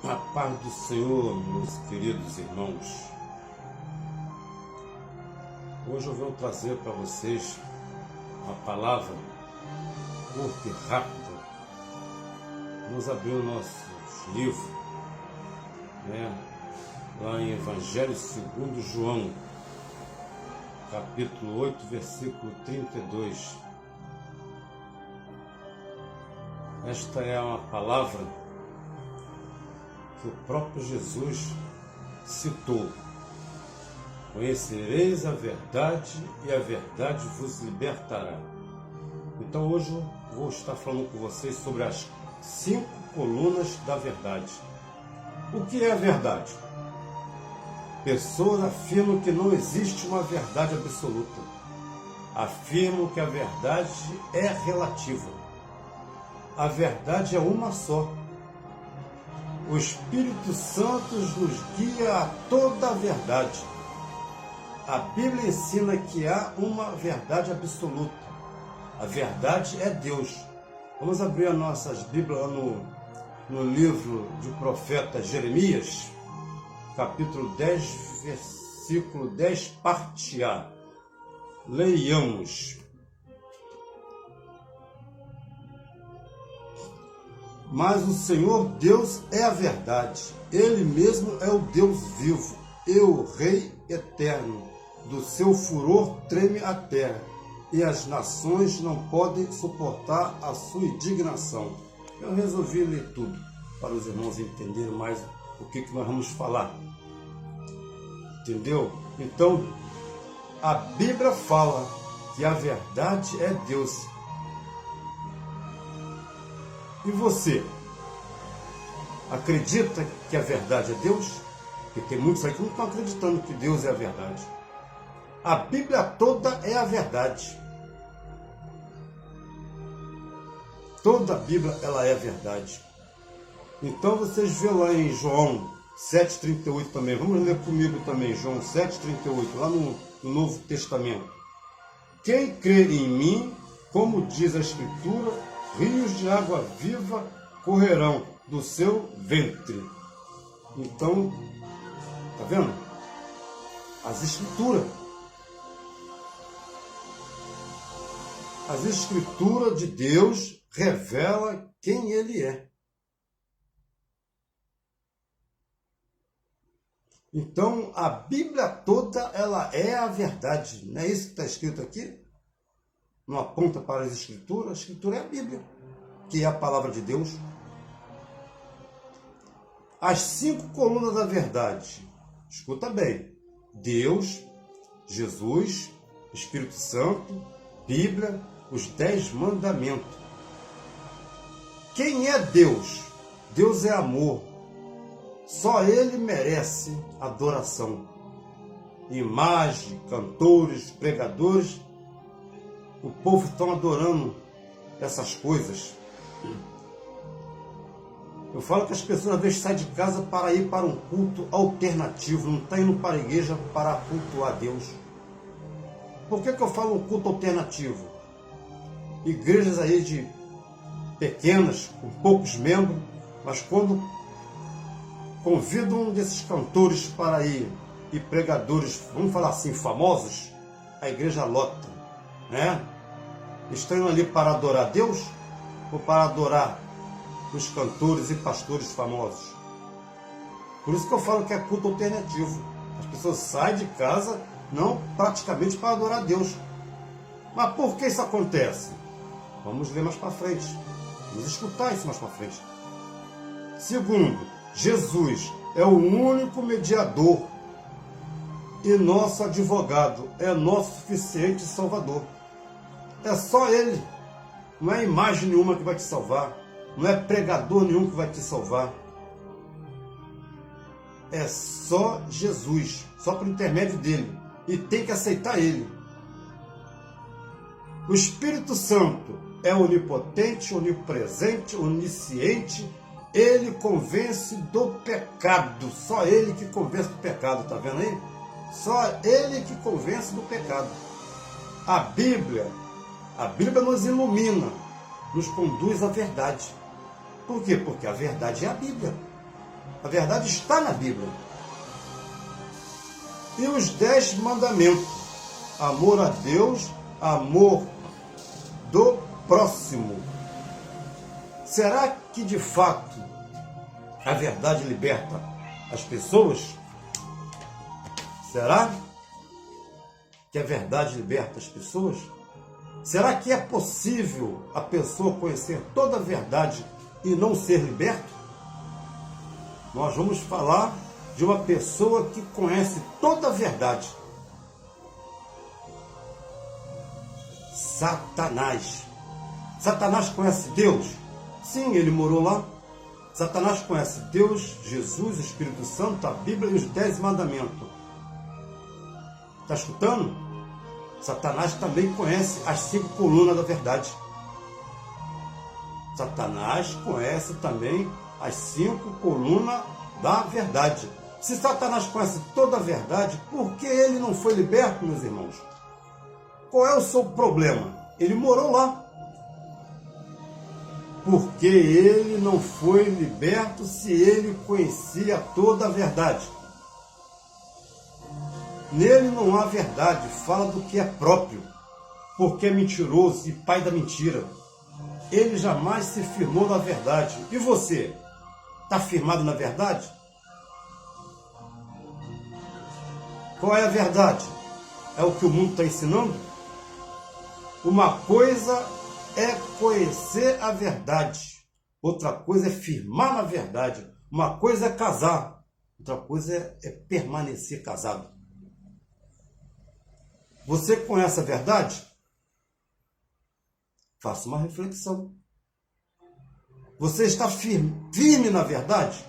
A paz do Senhor, meus queridos irmãos. Hoje eu venho trazer para vocês uma palavra curta e rápida. Vamos abrir o nosso livro, lá em Evangelho segundo João, capítulo 8, versículo 32. Esta é uma palavra que o próprio Jesus citou: conhecereis a verdade e a verdade vos libertará. Então hoje eu vou estar falando com vocês sobre as 5 colunas da verdade. O que é a verdade? Pessoas afirmam que não existe uma verdade absoluta. Afirmam que a verdade é relativa. A verdade é uma só. O Espírito Santo nos guia a toda a verdade. A Bíblia ensina que há uma verdade absoluta. A verdade é Deus. Vamos abrir as nossas Bíblias no livro do profeta Jeremias, capítulo 10, versículo 10, parte A. Leiamos. Mas o Senhor Deus é a verdade. Ele mesmo é o Deus vivo e o Rei eterno. Do seu furor treme a terra, e as nações não podem suportar a sua indignação. Eu resolvi ler tudo, para os irmãos entenderem mais o que nós vamos falar. Entendeu? Então, a Bíblia fala que a verdade é Deus. E você? Acredita que a verdade é Deus? Porque tem muitos aí que não estão acreditando que Deus é a verdade. A Bíblia toda é a verdade. Toda a Bíblia ela é a verdade. Então vocês vê lá em João 7,38 também. Vamos ler comigo também, João 7,38, lá no Novo Testamento. Quem crê em mim, como diz a Escritura, rios de água viva correrão do seu ventre. Então, tá vendo? As Escrituras de Deus revelam quem Ele é. Então, a Bíblia toda, ela é a verdade. Não é isso que está escrito aqui? Não aponta para as Escrituras? A Escritura é a Bíblia, que é a palavra de Deus. As 5 colunas da verdade. Escuta bem. Deus, Jesus, Espírito Santo, Bíblia, os 10 mandamentos. Quem é Deus? Deus é amor. Só Ele merece adoração. Imagem, cantores, pregadores, o povo está adorando essas coisas. Eu falo que as pessoas às vezes saem de casa para ir para um culto alternativo, não está indo para a igreja para cultuar a Deus. Por que eu falo um culto alternativo? Igrejas aí de pequenas, com poucos membros, mas quando convidam um desses cantores para ir, e pregadores, vamos falar assim, famosos, a igreja lota, né? Estão indo ali para adorar Deus ou para adorar os cantores e pastores famosos? Por isso que eu falo que é culto alternativo. As pessoas saem de casa não praticamente para adorar Deus. Mas por que isso acontece? Vamos ler mais para frente. Vamos escutar isso mais para frente. Segundo, Jesus é o único mediador e nosso advogado, é nosso suficiente Salvador. É só Ele. Não é imagem nenhuma que vai te salvar. Não é pregador nenhum que vai te salvar. É só Jesus, só por intermédio dele. E tem que aceitar Ele. O Espírito Santo é onipotente, onipresente, onisciente. Ele convence do pecado. Só Ele que convence do pecado, tá vendo aí? Só Ele que convence do pecado. A Bíblia nos ilumina, nos conduz à verdade. Por quê? Porque a verdade é a Bíblia. A verdade está na Bíblia. E os 10 mandamentos: amor a Deus, amor do próximo. Será que de fato a verdade liberta as pessoas? Será que a verdade liberta as pessoas? Será que é possível a pessoa conhecer toda a verdade e não ser liberto? Nós vamos falar de uma pessoa que conhece toda a verdade. Satanás. Satanás conhece Deus? Sim, ele morou lá. Satanás conhece Deus, Jesus, o Espírito Santo, a Bíblia e os 10 mandamentos. Está escutando? Satanás também conhece as 5 colunas da verdade. Satanás conhece também as 5 colunas da verdade. Se Satanás conhece toda a verdade, por que ele não foi liberto, meus irmãos? Qual é o seu problema? Ele morou lá. Porque ele não foi liberto se ele conhecia toda a verdade. Nele não há verdade, fala do que é próprio, porque é mentiroso e pai da mentira. Ele jamais se firmou na verdade. E você? Está firmado na verdade? Qual é a verdade? É o que o mundo está ensinando? Uma coisa é conhecer a verdade, outra coisa é firmar na verdade. Uma coisa é casar, outra coisa é permanecer casado. Você conhece a verdade? Faça uma reflexão. Você está firme na verdade?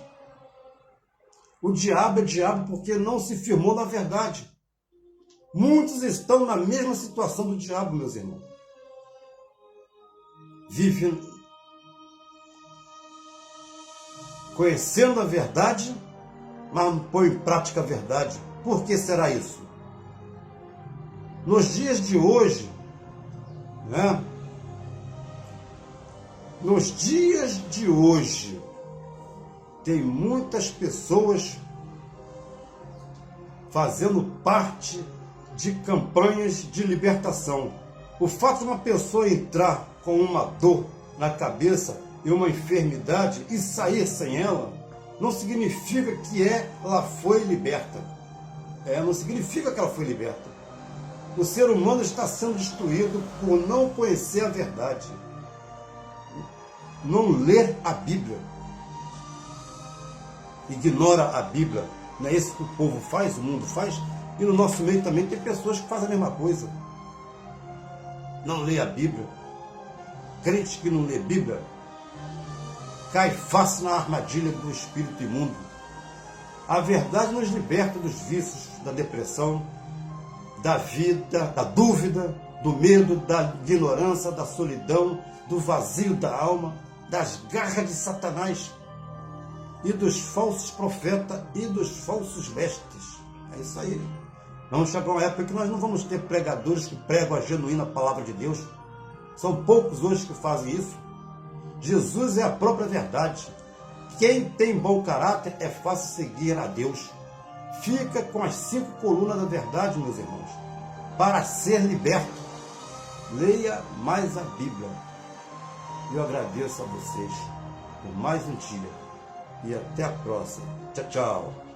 O diabo é diabo porque não se firmou na verdade. Muitos estão na mesma situação do diabo, meus irmãos. Vivem conhecendo a verdade, mas não põe em prática a verdade. Por que será isso? Nos dias de hoje, né? Nos dias de hoje, tem muitas pessoas fazendo parte de campanhas de libertação. O fato de uma pessoa entrar com uma dor na cabeça e uma enfermidade e sair sem ela, não significa que ela foi liberta. Não significa que ela foi liberta. O ser humano está sendo destruído por não conhecer a verdade, não ler a Bíblia, ignora a Bíblia. Não é isso que o povo faz, o mundo faz? E no nosso meio também tem pessoas que fazem a mesma coisa. Não lê a Bíblia. Crente que não lê Bíblia cai fácil na armadilha do espírito imundo. A verdade nos liberta dos vícios, da depressão, da vida, da dúvida, do medo, da ignorância, da solidão, do vazio da alma, das garras de Satanás e dos falsos profetas e dos falsos mestres. É isso aí. Vamos chegar a uma época que nós não vamos ter pregadores que pregam a genuína palavra de Deus. São poucos hoje que fazem isso. Jesus é a própria verdade. Quem tem bom caráter é fácil seguir a Deus. Fica com as 5 colunas da verdade, meus irmãos, para ser liberto. Leia mais a Bíblia. Eu agradeço a vocês por mais um dia. E até a próxima. Tchau, tchau.